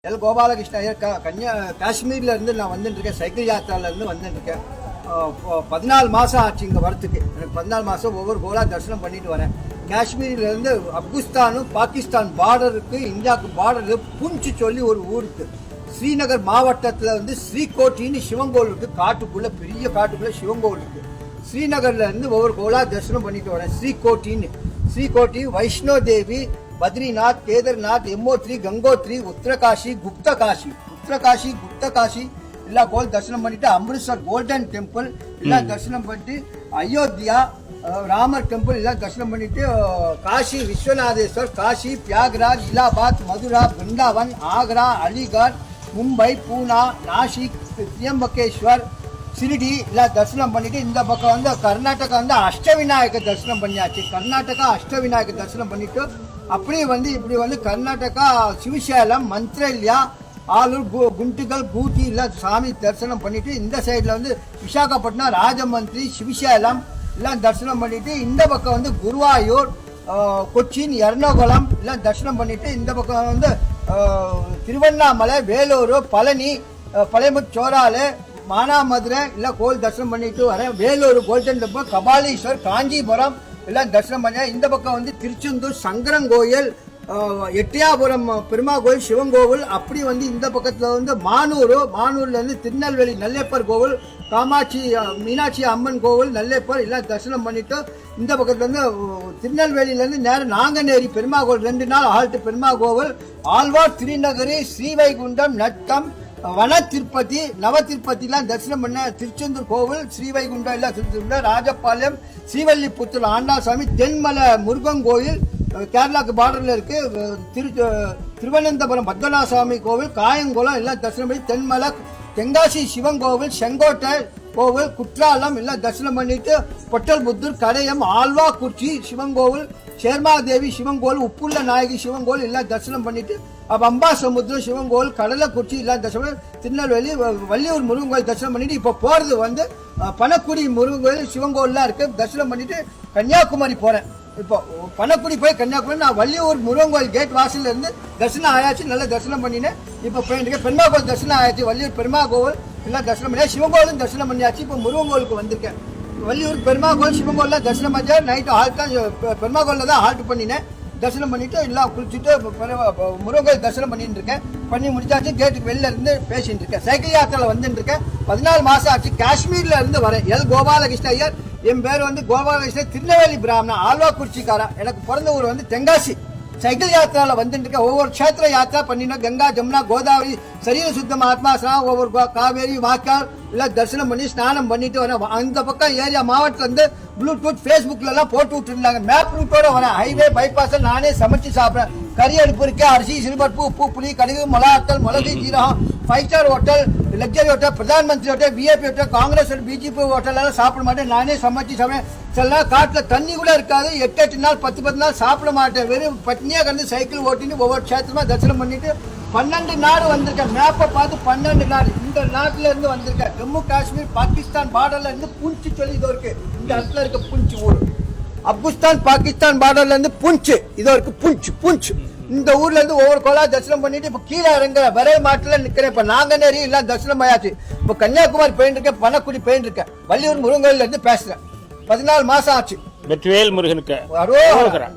L Gopalakrishna Iyer காஷ்மீர்ல இருந்து நான் வந்துட்டு இருக்கேன். சைக்கிள் யாத்திரால இருந்து வந்துட்டு இருக்கேன். 14 மாசம் ஆச்சு இங்க வரத்துக்கு. எனக்கு 14 மாசம் ஒவ்வொரு கோலா தரிசனம் பண்ணிட்டு வரேன். காஷ்மீர்ல இருந்து ஆப்கானிஸ்தான் பாகிஸ்தான் பார்டருக்கு, இந்தியாவுக்கு பார்டரு புஞ்ச் சொல்லி ஒரு ஊருக்கு, ஸ்ரீநகர் மாவட்டத்துல வந்து ஸ்ரீகோட்டின்னு சிவங்கோல் இருக்கு. காட்டுக்குள்ள, பெரிய காட்டுக்குள்ள சிவங்கோல் இருக்கு. ஸ்ரீநகர்ல இருந்து ஒவ்வொரு கோலா தரிசனம் பண்ணிட்டு வரேன். ஸ்ரீகோட்டி, வைஷ்ணோ தேவி, बद्रीनाथ, केदारनाथ, यमोत्री, गंगोत्री, उत्तरकाशी, गुप्तकाशी ಎಲ್ಲ ಗೋಲ್ ದರ್ಶನ பண்ணிட்டு, ಅಮೃತಸರ್ ಗೋಲ್ಡನ್ ಟೆಂಪಲ್ ಎಲ್ಲ ದರ್ಶನ பண்ணிட்டு, ಅಯೋಧ್ಯ ರಾಮರ್ ಟೆಂಪಲ್ ಎಲ್ಲ ದರ್ಶನ பண்ணிட்டு, ಕಾಶಿ ವಿಶ್ವನಾಥೇಶ್ವರ್, ಕಾಶಿ, ಪ್ರಯಾಗರಾಜ್, ಇಲಾಹಾಬಾದ್, ಮಧುರಾ, ವೃಂದಾವನ್, ಆಗ್ರಾ, ಅಲಿಗಢ್, ಮುಂಬೈ, பூனா, நாசிக், திரியம்பகேஸ்வர், சிரிடி எல்லாம் தரிசனம் பண்ணிட்டு இந்த பக்கம் வந்து கர்நாடகா வந்து அஷ்டவிநாயக தரிசனம் பண்ணியாச்சு. கர்நாடகா அஷ்டவிநாயக தரிசனம் பண்ணிட்டு அப்படியே வந்து இப்படி வந்து கர்நாடகா சிவசேலம், மந்த்ரல்யா, ஆலூர், குண்டுகல், கூட்டி எல்லாம் சாமி தரிசனம் பண்ணிட்டு, இந்த சைட்ல வந்து விசாகப்பட்டினம், ராஜமந்திரி, சிவசேலம் எல்லாம் தரிசனம் பண்ணிட்டு, இந்த பக்கம் வந்து குருவாயூர், கொச்சின், எர்ணாகுளம் எல்லாம் தரிசனம் பண்ணிட்டு, இந்த பக்கம் வந்து திருவண்ணாமலை, வேலூர், பழனி, பழையமுச்சோராலு, மானாமதுரை எல்லாம் கோயில் தரிசனம் பண்ணிட்டு வரேன். வேலூர் கோல்டன் டெம்பிள், கபாலீஸ்வர், காஞ்சிபுரம் எல்லாம் தரிசனம் பண்ணேன். இந்த பக்கம் வந்து திருச்செந்தூர் சங்கரங்கோயில், எட்டியாபுரம் பெருமா கோயில், சிவன் கோவில். அப்படி வந்து இந்த பக்கத்துல வந்து மானூர்ல இருந்து திருநெல்வேலி நல்லேப்பர் கோவில், காமாட்சி மீனாட்சி அம்மன் கோவில், நல்லேப்பர் எல்லாம் தரிசனம் பண்ணிட்டு, இந்த பக்கத்துல இருந்து திருநெல்வேலியில இருந்து நேரம் நாங்கநேரி பெருமா கோவில் 2 நாள் ஆல்ட் பெருமா கோவில், ஆழ்வார், திருநகரி, ஸ்ரீவைகுண்டம், நட்டம், வன திருப்பதி, நவ திருப்பதி எல்லாம் தரிசனம் பண்ண. திருச்செந்தூர் கோவில், ஸ்ரீவைகுண்டம் எல்லாம் திருச்செந்தூர், ராஜபாளையம், ஸ்ரீவல்லிபுத்தூர் ஆண்டாசாமி, தென்மலை முருகன் கோயில் கேரளாக்கு பார்டர்ல இருக்கு. திருவனந்தபுரம் பத்மநாசாமி கோவில், காயங்குளம் எல்லாம் தரிசனம் பண்ணி, தென்மலை, தென்காசி சிவன் கோவில், செங்கோட்டை கோவில், குற்றாலம் எல்லாம் தரிசனம் பண்ணிட்டு, பொட்டல்புத்தூர், கடையம், ஆழ்வாக்குறிச்சி சிவன் கோவில், சேர்மாதேவி சிவன் கோவில், உப்புள்ள நாயகி சிவன் கோவில் எல்லாம் தரிசனம் பண்ணிட்டு, அம்பாசமுத்திரம் சிவன் கோவில், கடலைக்குறிச்சி எல்லாம் தரிசனம், திருநெல்வேலி, வள்ளியூர் முருகன் கோயில் தரிசனம் பண்ணிட்டு, இப்ப போறது வந்து பனக்குடி முருகன் கோயில் சிவன் கோயில்லாம் இருக்கு. தரிசனம் பண்ணிட்டு கன்னியாகுமரி போறேன். இப்போ பனக்குடி போய் கன்னியாகுமரி, நான் வள்ளியூர் முருகன் கோயில் கேட் வாசல்ல இருந்து தரிசனம் ஆயாச்சு. நல்லா தரிசனம் பண்ணினேன். இப்ப போயிட்டு பெருமா கோயில் தரிசனம் ஆயாச்சு. வள்ளியூர் பெருமா கோவில் எல்லாம் தரிசனம் பண்ணியா, சிவன் கோயிலும் தரிசனம் பண்ணியாச்சு. இப்ப முருகன் கோயிலுக்கு வந்திருக்கேன். வள்ளியூர் பெருமா கோயில், சிவன் கோயில் தரிசனம் பண்ணா. நைட்டு ஹால்ட் தான் பெருமா கோயில தான் ஹால்ட் பண்ணினேன். தரிசனம் பண்ணிட்டு எல்லாம் குளிச்சுட்டு முருகன் கோயில் தரிசனம் பண்ணிட்டு இருக்கேன். பண்ணி முடிச்சாச்சு. கேட்டுக்கு வெளில இருந்து பேசிட்டு இருக்கேன். சைக்கிள் யாத்திரையில வந்துட்டு இருக்கேன். 14 மாசம் ஆச்சு. காஷ்மீர்ல இருந்து வரேன். எல் கோபாலகிருஷ்ண ஐயர். என் பேர் வந்து கோபாலகிருஷ்ணன், திருநெல்வேலி பிராமணன், ஆழ்வாக்குறிச்சிக்காரன். எனக்கு பிறந்த ஊர் வந்து தென்காசி. சைக்கிள் யாத்திரால வந்துட்டு இருக்கேன். ஒவ்வொரு கஷேத்திர யாத்திரா பண்ணினா, கங்கா, ஜமுனா, கோதாவரி, சரீர சுத்தம், ஆத்மாசனம், ஒவ்வொரு காவேரி, வாக்கால் எல்லாம் தரிசனம் பண்ணி ஸ்நானம் பண்ணிட்டு வரேன். அந்த பக்கம் ஏரியா மாவட்டத்துல இருந்து ப்ளூடூத் பேஸ்புக்ல எல்லாம் போட்டு விட்டுருந்தாங்க. மேப் ரூட்டோட வரேன். ஹைவே பைபாஸ் நானே சமைச்சு சாப்பிடுறேன். கறி அடுப்பு இருக்கு, அரிசி, சிறுபருப்பு, உப்பு, புளி, கடுகு, மிளகாத்தல், மிளகு, ஜீரகம், 5 star hotel, luxury hotel, Pradhan Mantri hotel, VIP hotel, Congress BJP hotel எல்லாம் சாப்பிட மாட்டேன். நானே சமைச்சு சாப்பிடுறேன். சில நாள் காட்டுல தண்ணி கூட இருக்காது. 8 நாள் 10 நாள் சாப்பிட மாட்டேன். வெறும் பட்னியா கண்டு சைக்கிள் ஓட்டின்னு ஒவ்வொரு கஷேத்திரமா தரிசனம் பண்ணிட்டு 12 நாடு வந்திருக்கேன். மேப்பை பார்த்து 12 நாடு இந்த நாட்டுல இருந்து வந்திருக்கேன். ஜம்மு காஷ்மீர் பாகிஸ்தான் பார்டர்ல இருந்து புஞ்ச் சொல்லி இதோ இருக்கு. இந்த இடத்துல இருக்க புஞ்ச் ஊர். ஆப்கானிஸ்தான் பாகிஸ்தான் பார்டர்ல இருந்து புஞ்ச் இதோ இருக்கு. புஞ்ச் இந்த ஊர்ல இருந்து ஒவ்வொரு கோலா தரிசனம் பண்ணிட்டு இப்ப கீழே இறங்குற விரை மாட்டுல நிக்கிறேன். இப்ப நாங்கநேரி எல்லாம் தரிசனம் ஆயாச்சு. இப்ப கன்னியாகுமரி போயிட்டு இருக்கேன். பனக்குடி போயிட்டு இருக்கேன். வள்ளியூர் முருகன் கோயில்ல இருந்து பேசுறேன். 14 மாசம் ஆச்சு. வெற்றிவேல் முருகனுக்கு அரோகரா.